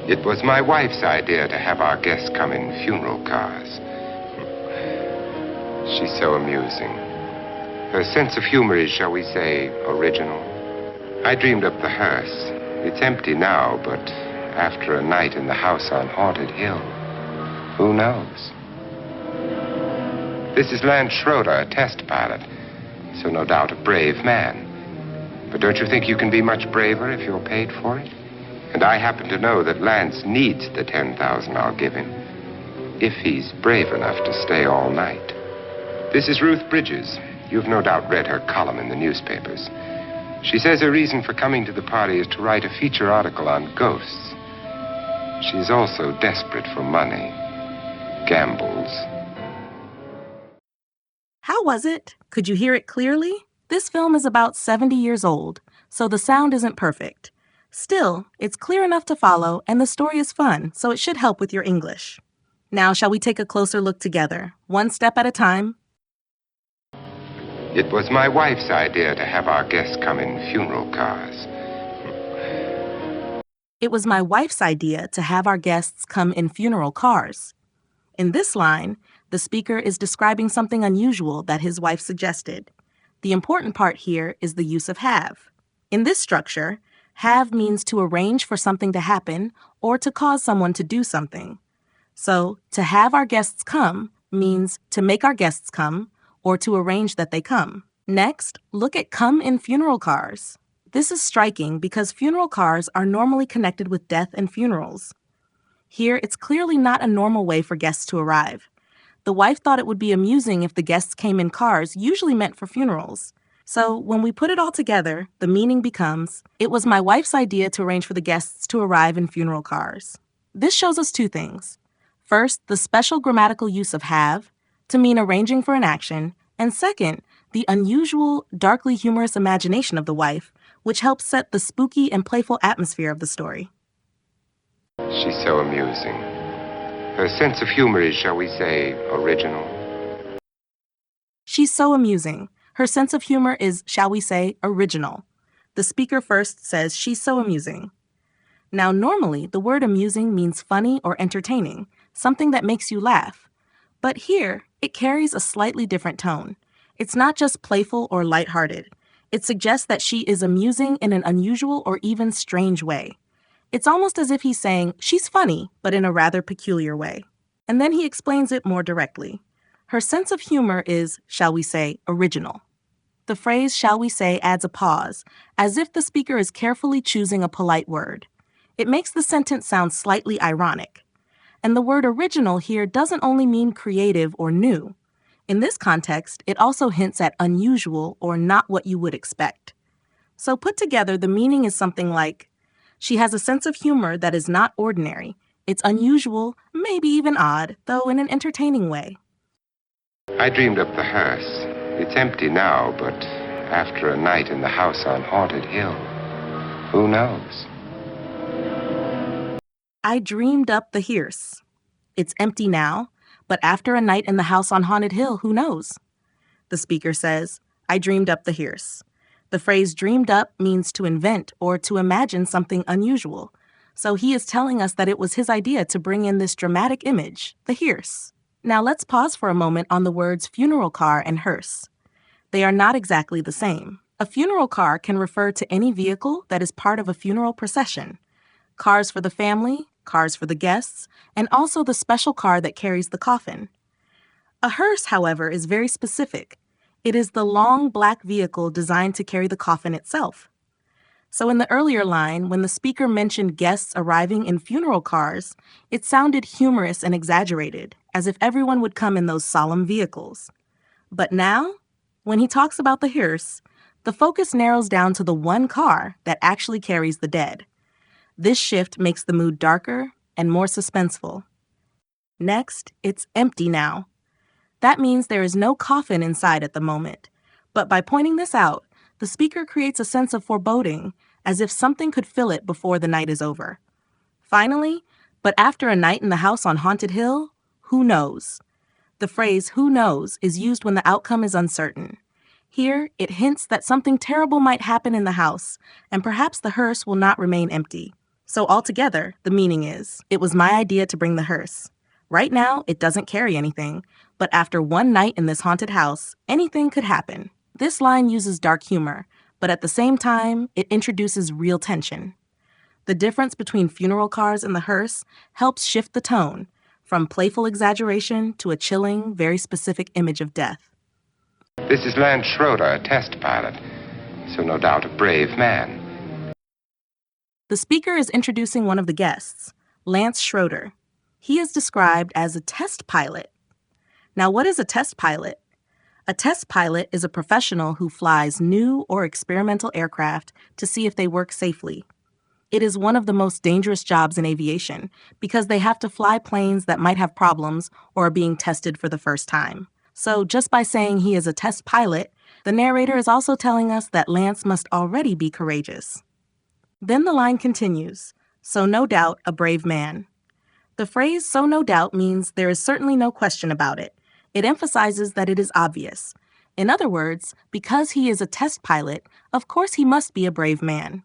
It was my wife's idea to have our guests come in funeral cars. She's so amusing. Her sense of humor is, shall we say, original. I dreamed up the hearse. It's empty now, but after a night in the house on Haunted Hill, who knows? This is Lance Schroeder, a test pilot, so no doubt a brave man. But don't you think you can be much braver if you're paid for it? And I happen to know that Lance needs the $10,000 I'll give him, if he's brave enough to stay all night. This is Ruth Bridges. You've no doubt read her column in the newspapers. She says her reason for coming to the party is to write a feature article on ghosts. She's also desperate for money. Gambles. How was it? Could you hear it clearly? This film is about 70 years old, so the sound isn't perfect. Still, it's clear enough to follow, and the story is fun, so it should help with your English. Now, shall we take a closer look together, one step at a time? It was my wife's idea to have our guests come in funeral cars. It was my wife's idea to have our guests come in funeral cars. In this line, the speaker is describing something unusual that his wife suggested. The important part here is the use of have. In this structure, have means to arrange for something to happen or to cause someone to do something. So, to have our guests come means to make our guests come or to arrange that they come. Next, look at come in funeral cars. This is striking because funeral cars are normally connected with death and funerals. Here, it's clearly not a normal way for guests to arrive. The wife thought it would be amusing if the guests came in cars usually meant for funerals. So, when we put it all together, the meaning becomes, it was my wife's idea to arrange for the guests to arrive in funeral cars. This shows us two things. First, the special grammatical use of have, to mean arranging for an action, and second, the unusual, darkly humorous imagination of the wife, which helps set the spooky and playful atmosphere of the story. She's so amusing. Her sense of humor is, shall we say, original. She's so amusing. Her sense of humor is, shall we say, original. The speaker first says she's so amusing. Now, normally, the word amusing means funny or entertaining, something that makes you laugh. But here, it carries a slightly different tone. It's not just playful or lighthearted. It suggests that she is amusing in an unusual or even strange way. It's almost as if he's saying, she's funny, but in a rather peculiar way. And then he explains it more directly. Her sense of humor is, shall we say, original. The phrase, shall we say, adds a pause, as if the speaker is carefully choosing a polite word. It makes the sentence sound slightly ironic. And the word original here doesn't only mean creative or new. In this context, it also hints at unusual or not what you would expect. So put together, the meaning is something like, she has a sense of humor that is not ordinary. It's unusual, maybe even odd, though in an entertaining way. I dreamed up the hearse. It's empty now, but after a night in the house on Haunted Hill, who knows? I dreamed up the hearse. It's empty now, but after a night in the house on Haunted Hill, who knows? The speaker says, I dreamed up the hearse. The phrase dreamed up means to invent or to imagine something unusual. So he is telling us that it was his idea to bring in this dramatic image, the hearse. Now let's pause for a moment on the words funeral car and hearse. They are not exactly the same. A funeral car can refer to any vehicle that is part of a funeral procession. Cars for the family, cars for the guests, and also the special car that carries the coffin. A hearse, however, is very specific. It is the long black vehicle designed to carry the coffin itself. So in the earlier line, when the speaker mentioned guests arriving in funeral cars, it sounded humorous and exaggerated, as if everyone would come in those solemn vehicles. But now, when he talks about the hearse, the focus narrows down to the one car that actually carries the dead. This shift makes the mood darker and more suspenseful. Next, it's empty now. That means there is no coffin inside at the moment. But by pointing this out, the speaker creates a sense of foreboding, as if something could fill it before the night is over. Finally, but after a night in the house on Haunted Hill, who knows? The phrase who knows is used when the outcome is uncertain. Here, it hints that something terrible might happen in the house, and perhaps the hearse will not remain empty. So altogether, the meaning is, it was my idea to bring the hearse. Right now, it doesn't carry anything, but after one night in this haunted house, anything could happen. This line uses dark humor, but at the same time, it introduces real tension. The difference between funeral cars and the hearse helps shift the tone, from playful exaggeration to a chilling, very specific image of death. This is Lance Schroeder, a test pilot, so no doubt a brave man. The speaker is introducing one of the guests, Lance Schroeder. He is described as a test pilot. Now, what is a test pilot? A test pilot is a professional who flies new or experimental aircraft to see if they work safely. It is one of the most dangerous jobs in aviation because they have to fly planes that might have problems or are being tested for the first time. So just by saying he is a test pilot, the narrator is also telling us that Lance must already be courageous. Then the line continues, so no doubt a brave man. The phrase so no doubt means there is certainly no question about it. It emphasizes that it is obvious. In other words, because he is a test pilot, of course he must be a brave man.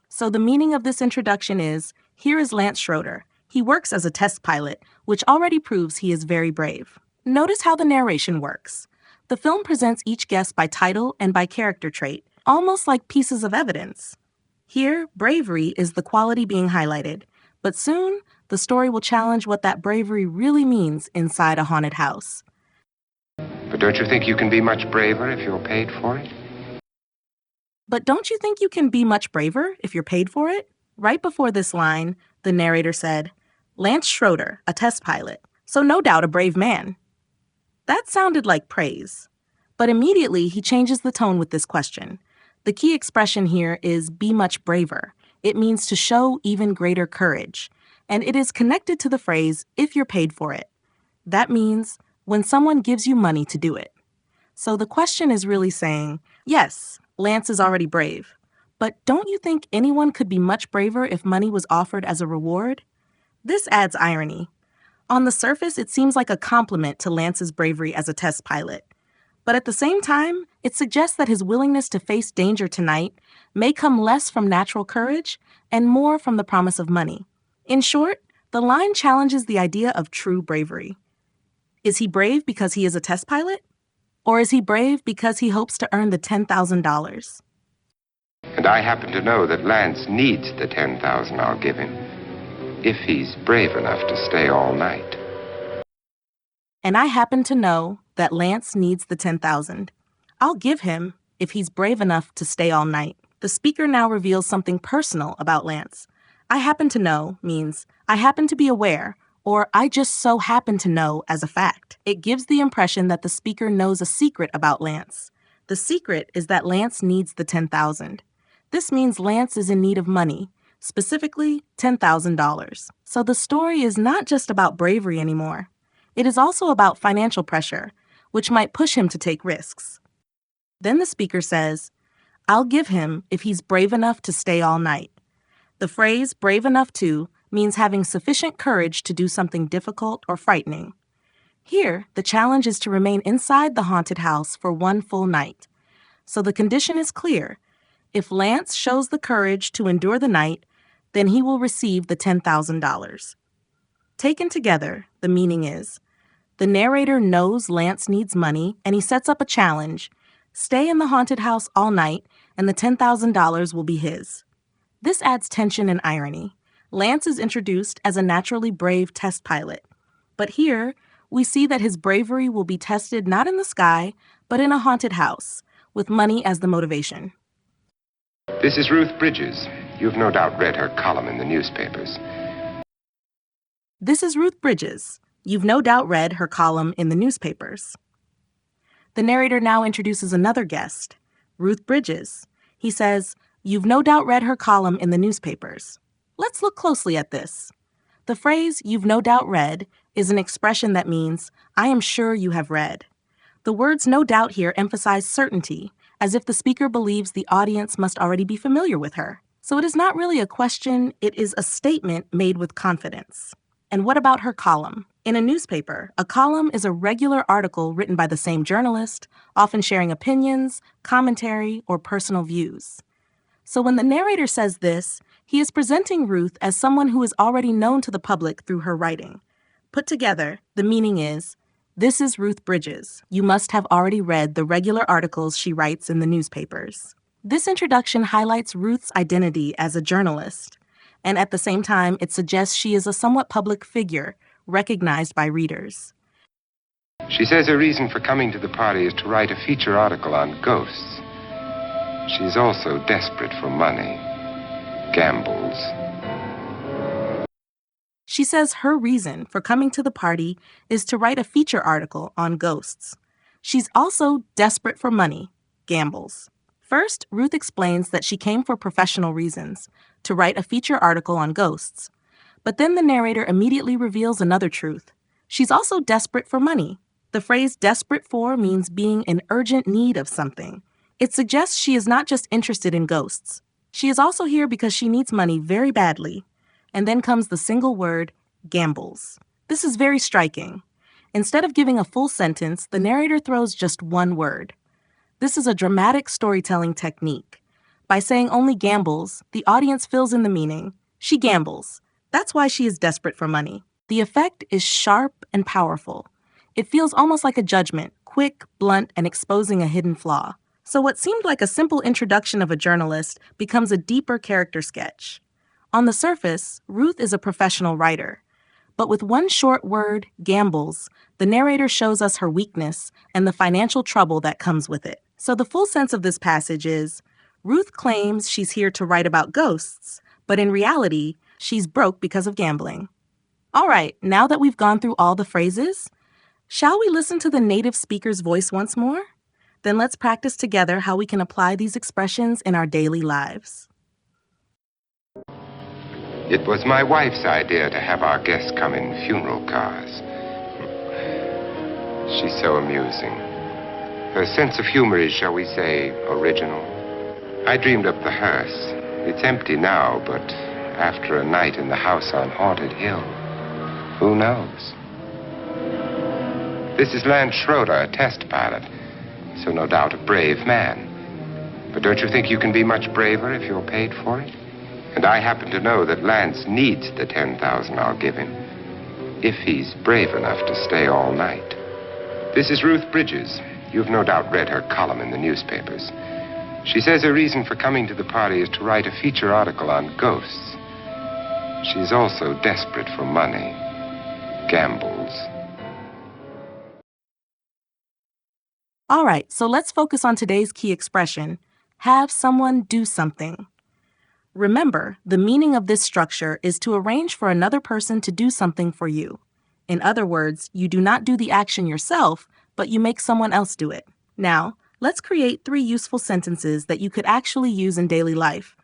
So the meaning of this introduction is, here is Lance Schroeder. He works as a test pilot, which already proves he is very brave. Notice how the narration works. The film presents each guest by title and by character trait, almost like pieces of evidence. Here, bravery is the quality being highlighted, but soon, the story will challenge what that bravery really means inside a haunted house. But don't you think you can be much braver if you're paid for it? But don't you think you can be much braver if you're paid for it? Right before this line, the narrator said, Lance Schroeder, a test pilot, so no doubt a brave man. That sounded like praise. But immediately he changes the tone with this question. The key expression here is be much braver. It means to show even greater courage. And it is connected to the phrase, if you're paid for it. That means when someone gives you money to do it. So the question is really saying, yes, Lance is already brave. But don't you think anyone could be much braver if money was offered as a reward? This adds irony. On the surface, it seems like a compliment to Lance's bravery as a test pilot. But at the same time, it suggests that his willingness to face danger tonight may come less from natural courage and more from the promise of money. In short, the line challenges the idea of true bravery. Is he brave because he is a test pilot? Or is he brave because he hopes to earn the $10,000? And I happen to know that Lance needs the $10,000 I'll give him, if he's brave enough to stay all night. And I happen to know that Lance needs the $10,000. I'll give him if he's brave enough to stay all night. The speaker now reveals something personal about Lance. I happen to know means I happen to be aware, or I just so happen to know as a fact. It gives the impression that the speaker knows a secret about Lance. The secret is that Lance needs the $10,000. This means Lance is in need of money, specifically $10,000. So the story is not just about bravery anymore. It is also about financial pressure, which might push him to take risks. Then the speaker says, I'll give him if he's brave enough to stay all night. The phrase brave enough to means having sufficient courage to do something difficult or frightening. Here, the challenge is to remain inside the haunted house for one full night. So the condition is clear. If Lance shows the courage to endure the night, then he will receive the $10,000. Taken together, the meaning is, the narrator knows Lance needs money and he sets up a challenge. Stay in the haunted house all night and the $10,000 will be his. This adds tension and irony. Lance is introduced as a naturally brave test pilot. But here, we see that his bravery will be tested not in the sky, but in a haunted house, with money as the motivation. This is Ruth Bridges. You've no doubt read her column in the newspapers. This is Ruth Bridges. You've no doubt read her column in the newspapers. The narrator now introduces another guest, Ruth Bridges. He says, You've no doubt read her column in the newspapers. Let's look closely at this. The phrase, you've no doubt read, is an expression that means, I am sure you have read. The words no doubt here emphasize certainty, as if the speaker believes the audience must already be familiar with her. So it is not really a question, it is a statement made with confidence. And what about her column? In a newspaper, a column is a regular article written by the same journalist, often sharing opinions, commentary, or personal views. So when the narrator says this, He is presenting Ruth as someone who is already known to the public through her writing. Put together, the meaning is, this is Ruth Bridges. You must have already read the regular articles she writes in the newspapers. This introduction highlights Ruth's identity as a journalist, and at the same time, it suggests she is a somewhat public figure, recognized by readers. She says her reason for coming to the party is to write a feature article on ghosts. She's also desperate for money. Gambles. She says her reason for coming to the party is to write a feature article on ghosts. She's also desperate for money. Gambles. First, Ruth explains that she came for professional reasons, to write a feature article on ghosts. But then the narrator immediately reveals another truth. She's also desperate for money. The phrase desperate for means being in urgent need of something. It suggests she is not just interested in ghosts. She is also here because she needs money very badly. And then comes the single word, gambles. This is very striking. Instead of giving a full sentence, the narrator throws just one word. This is a dramatic storytelling technique. By saying only gambles, the audience fills in the meaning. She gambles. That's why she is desperate for money. The effect is sharp and powerful. It feels almost like a judgment, quick, blunt, and exposing a hidden flaw. So what seemed like a simple introduction of a journalist becomes a deeper character sketch. On the surface, Ruth is a professional writer. But with one short word, gambles, the narrator shows us her weakness and the financial trouble that comes with it. So the full sense of this passage is, Ruth claims she's here to write about ghosts, but in reality, she's broke because of gambling. All right, now that we've gone through all the phrases, shall we listen to the native speaker's voice once more? Then let's practice together how we can apply these expressions in our daily lives. It was my wife's idea to have our guests come in funeral cars. She's so amusing. Her sense of humor is, shall we say, original. I dreamed up the hearse. It's empty now, but after a night in the house on Haunted Hill, who knows? This is Lance Schroeder, a test pilot, so no doubt a brave man. But don't you think you can be much braver if you're paid for it? And I happen to know that Lance needs the $10,000 I'll give him, if he's brave enough to stay all night. This is Ruth Bridges. You've no doubt read her column in the newspapers. She says her reason for coming to the party is to write a feature article on ghosts. She's also desperate for money. Gambles. All right, so let's focus on today's key expression, have someone do something. Remember, the meaning of this structure is to arrange for another person to do something for you. In other words, you do not do the action yourself, but you make someone else do it. Now, let's create 3 useful sentences that you could actually use in daily life.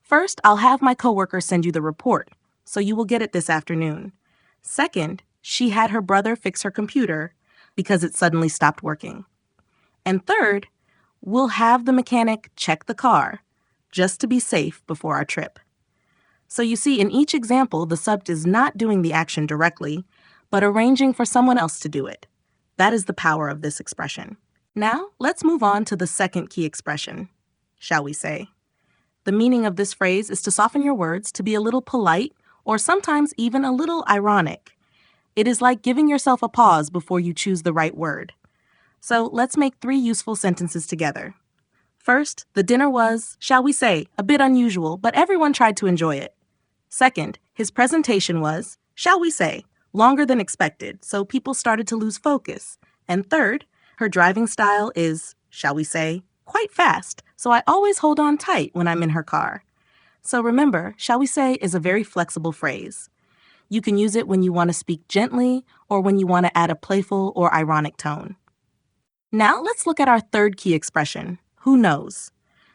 First, I'll have my coworker send you the report, so you will get it this afternoon. Second, she had her brother fix her computer because it suddenly stopped working. And third, we'll have the mechanic check the car, just to be safe before our trip. So you see, in each example, the subject is not doing the action directly, but arranging for someone else to do it. That is the power of this expression. Now, let's move on to the second key expression, shall we say. The meaning of this phrase is to soften your words to be a little polite or sometimes even a little ironic. It is like giving yourself a pause before you choose the right word. So let's make 3 useful sentences together. First, the dinner was, shall we say, a bit unusual, but everyone tried to enjoy it. Second, his presentation was, shall we say, longer than expected, so people started to lose focus. And third, her driving style is, shall we say, quite fast, so I always hold on tight when I'm in her car. So remember, shall we say is a very flexible phrase. You can use it when you want to speak gently or when you want to add a playful or ironic tone. Now let's look at our third key expression, who knows.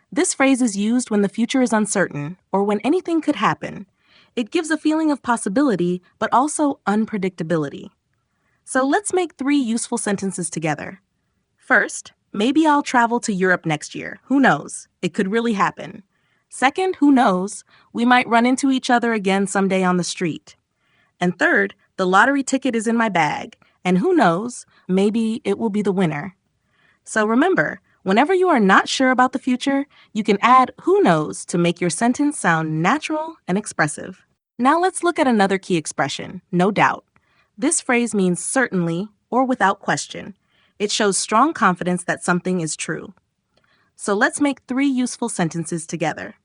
This phrase is used when the future is uncertain or when anything could happen. It gives a feeling of possibility, but also unpredictability. So let's make 3 useful sentences together. First, maybe I'll travel to Europe next year. Who knows? It could really happen. Second, who knows? We might run into each other again someday on the street. And third, the lottery ticket is in my bag. And who knows? Maybe it will be the winner. So remember, Whenever you are not sure about the future, you can add who knows to make your sentence sound natural and expressive. Now let's look at another key expression, no doubt. This phrase means certainly or without question. It shows strong confidence that something is true. So let's make 3 useful sentences together.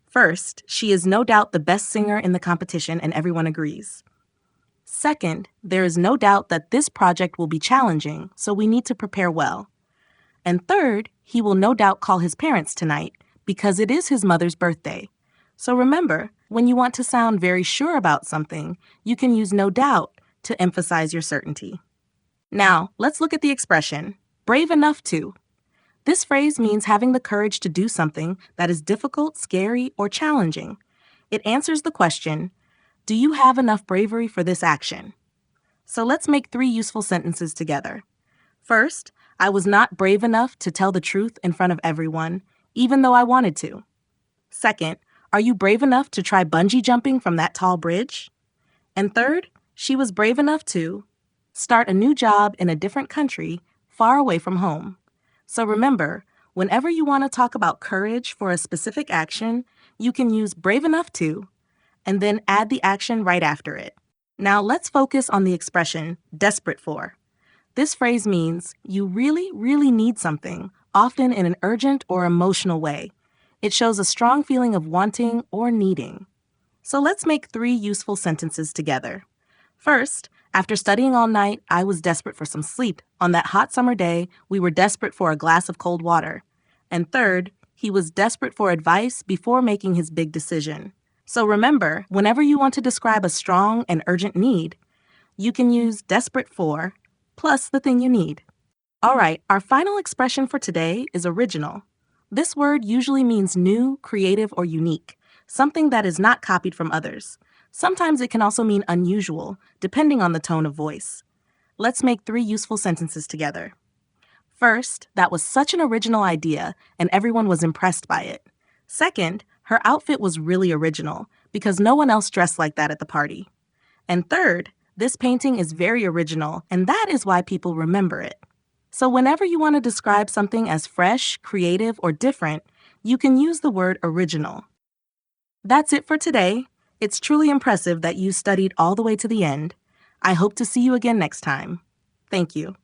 First, she is no doubt the best singer in the competition and everyone agrees. Second, there is no doubt that this project will be challenging, so we need to prepare well. And third, he will no doubt call his parents tonight because it is his mother's birthday. So remember, when you want to sound very sure about something, you can use no doubt to emphasize your certainty. Now, let's look at the expression, brave enough to. This phrase means having the courage to do something that is difficult, scary, or challenging. It answers the question, do you have enough bravery for this action? So let's make 3 useful sentences together. First, I was not brave enough to tell the truth in front of everyone, even though I wanted to. Second, are you brave enough to try bungee jumping from that tall bridge? And third, she was brave enough to start a new job in a different country, far away from home. So remember, whenever you want to talk about courage for a specific action, you can use brave enough to, and then add the action right after it. Now let's focus on the expression desperate for. This phrase means you really, really need something, often in an urgent or emotional way. It shows a strong feeling of wanting or needing. So let's make 3 useful sentences together. First, after studying all night, I was desperate for some sleep. On that hot summer day, we were desperate for a glass of cold water. And third, he was desperate for advice before making his big decision. So remember, whenever you want to describe a strong and urgent need, you can use desperate for plus the thing you need. All right, our final expression for today is original. This word usually means new, creative, or unique, something that is not copied from others. Sometimes it can also mean unusual, depending on the tone of voice. Let's make 3 useful sentences together. First, that was such an original idea, and everyone was impressed by it. Second, her outfit was really original, because no one else dressed like that at the party. And third, this painting is very original, and that is why people remember it. So whenever you want to describe something as fresh, creative, or different, you can use the word original. That's it for today. It's truly impressive that you studied all the way to the end. I hope to see you again next time. Thank you.